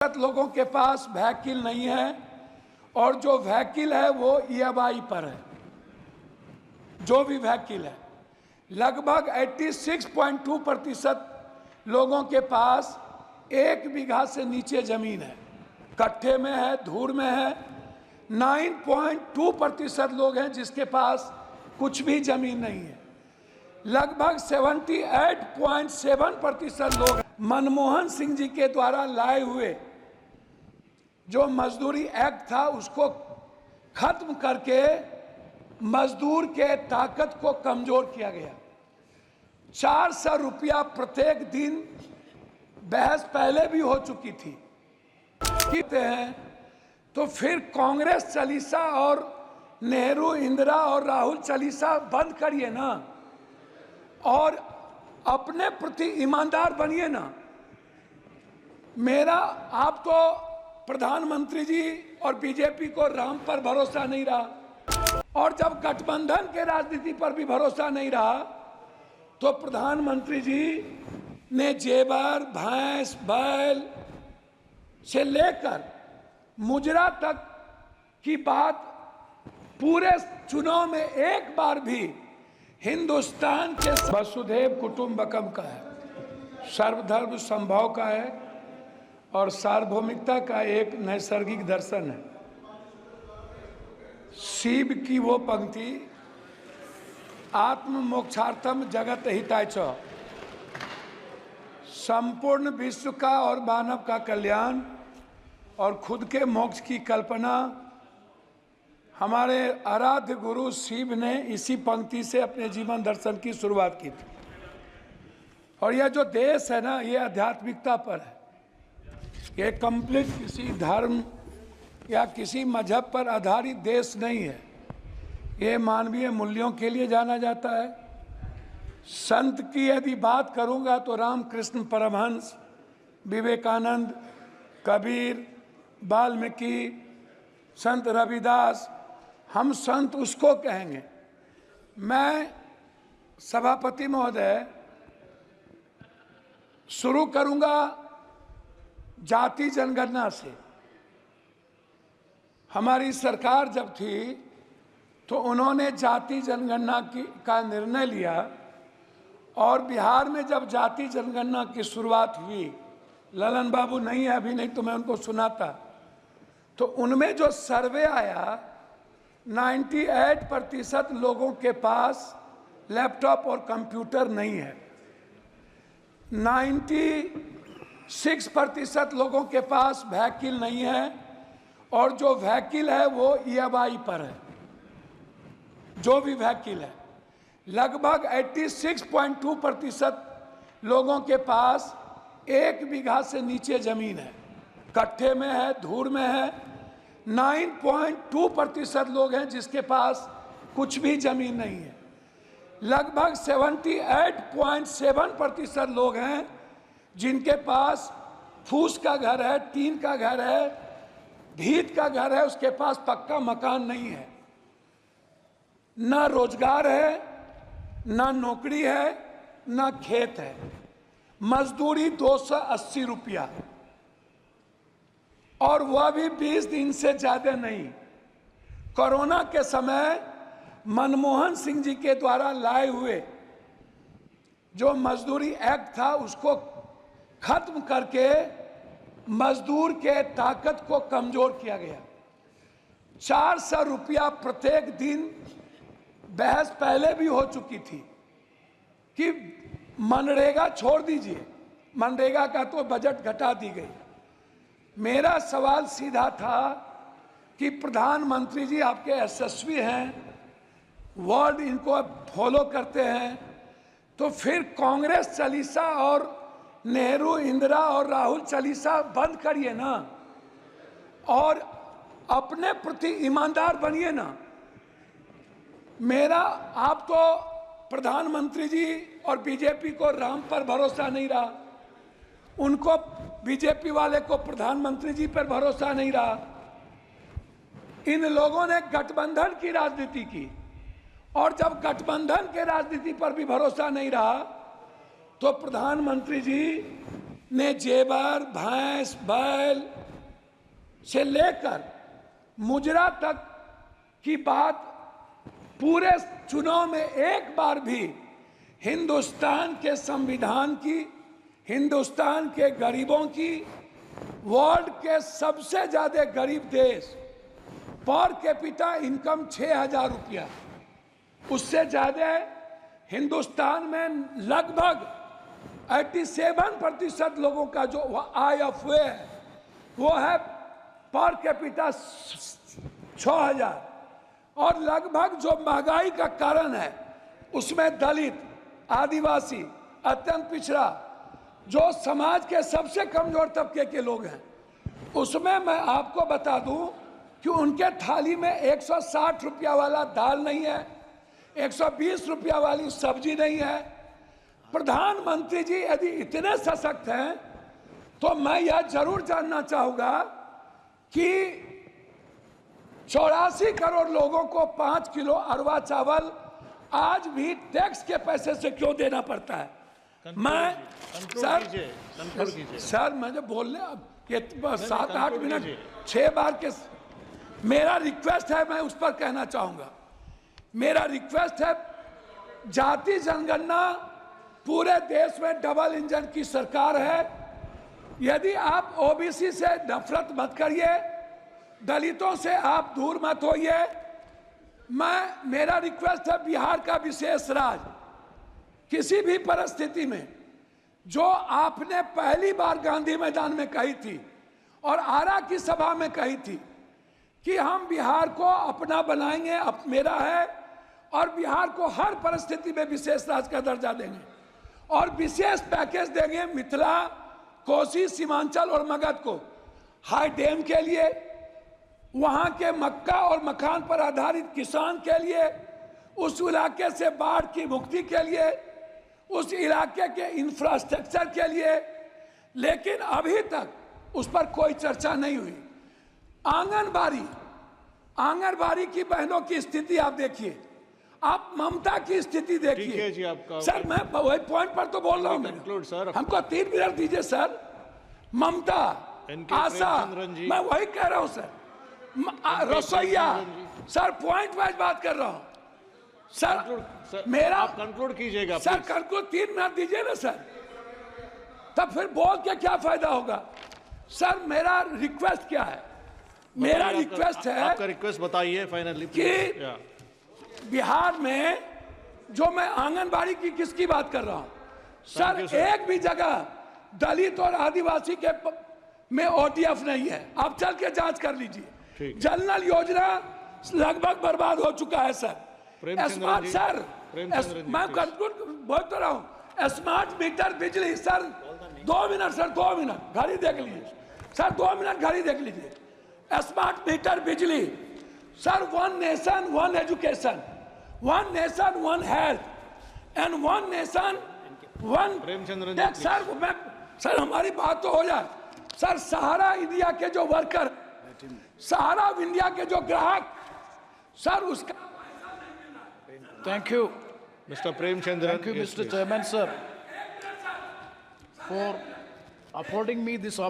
लोगों के पास व्हीकल नहीं है और जो व्हीकल है वो ईएमआई पर है। जो भी व्हीकल है, लगभग 86.2% लोगों के पास 1 बीघा से नीचे जमीन है, कट्ठे में है, धूर में है। 9.2% लोग हैं जिसके पास कुछ भी जमीन नहीं है। लगभग 78.7% लोग मनमोहन सिंह जी के द्वारा लाए हुए जो मजदूरी एक्ट था उसको खत्म करके मजदूर के ताकत को कमजोर किया गया। 400 रुपया प्रत्येक दिन बहस पहले भी हो चुकी थी। कहते हैं तो फिर कांग्रेस चालीसा और नेहरू, इंदिरा और राहुल चालीसा बंद करिए ना और अपने प्रति ईमानदार बनिए ना। मेरा आप तो प्रधानमंत्री जी और बीजेपी को राम पर भरोसा नहीं रहा और जब गठबंधन के राजनीति पर भी भरोसा नहीं रहा तो प्रधानमंत्री जी ने जेवर, भैंस, बैल से लेकर मुजरा तक की बात पूरे चुनाव में एक बार भी हिंदुस्तान के वसुधैव कुटुंबकम का है, सर्वधर्म संभव का है और सार्वभौमिकता का एक नैसर्गिक दर्शन है। शिव की वो पंक्ति आत्म मोक्षार्थम जगत हिताय च, संपूर्ण विश्व का और मानव का कल्याण और खुद के मोक्ष की कल्पना हमारे आराध्य गुरु शिव ने इसी पंक्ति से अपने जीवन दर्शन की शुरुआत की थी। और यह जो देश है ना, ये आध्यात्मिकता पर है। ये कंप्लीट किसी धर्म या किसी मजहब पर आधारित देश नहीं है। ये मानवीय मूल्यों के लिए जाना जाता है। संत की यदि बात करूंगा तो रामकृष्ण परमहंस, विवेकानंद, कबीर, वाल्मीकि, संत रविदास, हम संत उसको कहेंगे। मैं सभापति महोदय शुरू करूंगा जाति जनगणना से। हमारी सरकार जब थी तो उन्होंने जाति जनगणना का निर्णय लिया और बिहार में जब जाति जनगणना की शुरुआत हुई, ललन बाबू नहीं है अभी, नहीं तो मैं उनको सुनाता, तो उनमें जो सर्वे आया 98% लोगों के पास लैपटॉप और कंप्यूटर नहीं है। 96% लोगों के पास व्हीकल नहीं है और जो व्हीकल है वो ईएमआई पर है। जो भी व्हीकल है, लगभग 86.2% लोगों के पास 1 बीघा से नीचे जमीन है, कट्ठे में है, धूर में है। 9.2% लोग हैं जिसके पास कुछ भी जमीन नहीं है। लगभग 78.7% लोग हैं जिनके पास फूस का घर है, टीन का घर है, भीत का घर है, उसके पास पक्का मकान नहीं है। ना रोजगार है, ना नौकरी है, ना खेत है। मजदूरी 280 रुपया और वह भी 20 दिन से ज्यादा नहीं। कोरोना के समय मनमोहन सिंह जी के द्वारा लाए हुए जो मजदूरी एक्ट था उसको खत्म करके मजदूर के ताकत को कमजोर किया गया। 400 रुपया प्रत्येक दिन बहस पहले भी हो चुकी थी कि मनरेगा छोड़ दीजिए, मनरेगा का तो बजट घटा दी गई। मेरा सवाल सीधा था कि प्रधानमंत्री जी आपके यशस्वी हैं, वर्ड इनको फॉलो करते हैं, तो फिर कांग्रेस चालीसा और नेहरू, इंदिरा और राहुल चालीसा बंद करिए ना और अपने प्रति ईमानदार बनिए ना। मेरा आप तो प्रधानमंत्री जी और बीजेपी को राम पर भरोसा नहीं रहा, उनको बीजेपी वाले को प्रधानमंत्री जी पर भरोसा नहीं रहा। इन लोगों ने गठबंधन की राजनीति की और जब गठबंधन के राजनीति पर भी भरोसा नहीं रहा तो प्रधानमंत्री जी ने जेवर, भैंस, बैल से लेकर मुजरा तक की बात पूरे चुनाव में एक बार भी हिंदुस्तान के संविधान की, हिंदुस्तान के गरीबों की, वर्ल्ड के सबसे ज्यादा गरीब देश, पर कैपिटा इनकम 6,000 रुपया, उससे ज्यादा हिंदुस्तान में लगभग 87% लोगों का जो IFA है वो है पर कैपिटा 6,000। और लगभग जो महंगाई का कारण है उसमें दलित, आदिवासी, अत्यंत पिछड़ा, जो समाज के सबसे कमजोर तबके के लोग हैं, उसमें मैं आपको बता दूं कि उनके थाली में 160 रुपया वाला दाल नहीं है, 120 रुपया वाली सब्जी नहीं है। प्रधानमंत्री जी यदि इतने सशक्त हैं तो मैं यह जरूर जानना चाहूंगा कि 84 करोड़ लोगों को 5 किलो अरवा चावल आज भी टैक्स के पैसे से क्यों देना पड़ता है? मैं सर मुझे बोलने अब 7-8 मिनट 6 बार के मेरा रिक्वेस्ट है, मैं उस पर कहना चाहूंगा। मेरा रिक्वेस्ट है, जाति जनगणना पूरे देश में डबल इंजन की सरकार है। यदि आप ओबीसी से नफरत मत करिए, दलितों से आप दूर मत होइए। मेरा रिक्वेस्ट है, बिहार का विशेष राज किसी भी परिस्थिति में जो आपने पहली बार गांधी मैदान में कही थी और आरा की सभा में कही थी कि हम बिहार को अपना बनाएंगे, मेरा है, और बिहार को हर परिस्थिति में विशेष राज का दर्जा देंगे और विशेष पैकेज देंगे मिथिला, कोसी, सीमांचल और मगध को हाई डैम के लिए, वहां के मक्का और मखान पर आधारित किसान के लिए, उस इलाके से बाढ़ की मुक्ति के लिए, उस इलाके के इंफ्रास्ट्रक्चर के लिए। लेकिन अभी तक उस पर कोई चर्चा नहीं हुई। आंगनबाड़ी की बहनों की स्थिति आप देखिए, आप ममता की स्थिति देखिए। सर मैं वही पॉइंट पर तो बोल रहा हूँ, हमको 3 मिनट दीजिए सर। ममता, आशा, मैं वही कह रहा हूँ सर। रसोईया, सर पॉइंट वाइज बात कर रहा हूँ सर। मेरा आप कंक्लूड कीजिएगा सर, कंक्लूड 3 मिनट दीजिए ना सर, तब फिर बोल के क्या फायदा होगा। सर मेरा रिक्वेस्ट क्या है? मेरा रिक्वेस्ट है, आपका रिक्वेस्ट बताइए फाइनली कि बिहार में जो मैं आंगनबाड़ी की किसकी बात कर रहा हूं सर, एक भी जगह दलित और आदिवासी के में OTF नहीं है। आप चल के जांच कर लीजिए। जनरल योजना लगभग बर्बाद हो चुका है सर। स्मार्ट सर, मैं कंक्लूड बोल तो रहा हूं, स्मार्ट मीटर बिजली सर, 2 मिनट सर, 2 मिनट घड़ी देख लीजिए सर, 2 मिनट घड़ी देख लीजिए। स्मार्ट मीटर बिजली sir, 1 nation 1 education, 1 nation 1 health and 1 nation 1 sir हमारी बात तो हो जाए सर। सहारा इंडिया के जो वर्कर, सहारा इंडिया के जो ग्राहक सर, उसका Thank you. Mr. Premchandran. Thank you, Mr. Chairman, sir, for affording me this opportunity.